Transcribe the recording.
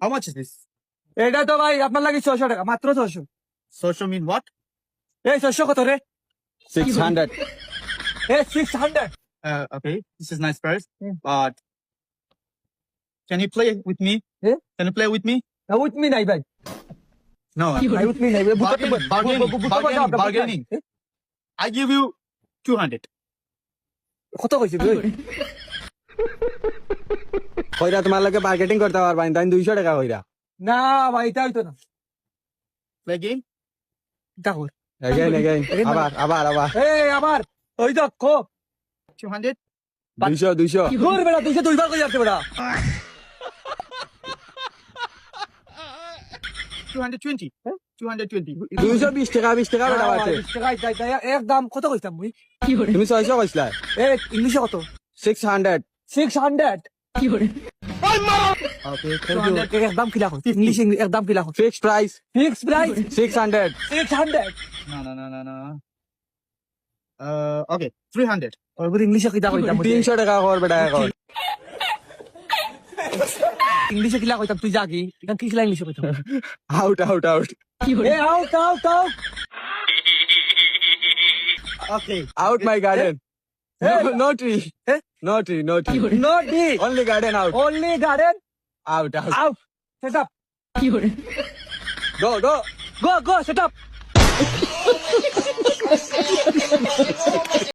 How much is this? এটা তো ভাই আপনার লাগে 600 টাকা মাত্র 600 Social mean what? এই 600 কত রে 600. এই 600 Okay, this is nice price, but can you play with me? Yeah. Can you play with me? With me নাই ভাই No. নাই উইথ মি নাই Bargaining. I give you 200. কত কইছিস তুই কইরা তোমার লাগে মার্কেটিং করতে পারবা না, তাই 200 টাকা কইরা। না ভাই এটা হইতো না Play game. দেখো Again. আবার। এই আবার ওই দেখো 200. 200. দূর বেটা 200 দুইবার কই যাচ্ছে বেটা 220. 220. 220 টাকা 20 টাকা বেটা বাড়ছে। একদম কত কইতাম মুই তুমি 600 কইছলা। এ ইংলিশে কত 600. 600 Okay, একদম কিলা কই ইংলিশ একদম কিলা কই Fixed price fix price 600. 600 No. Okay, 300. ওই বড় ইংলিশে কিলা কইতাম 300 টাকা কর বেটা এখন। ইংলিশে কিলা কইতাম তুই জাগি এখন কি কিলা ইংলিশে কইতাম Out. A out Okay. Out my garden. Hey. No tree. Hey. No tree. No ডি Only garden out. only garden Out. out set up Go. go set up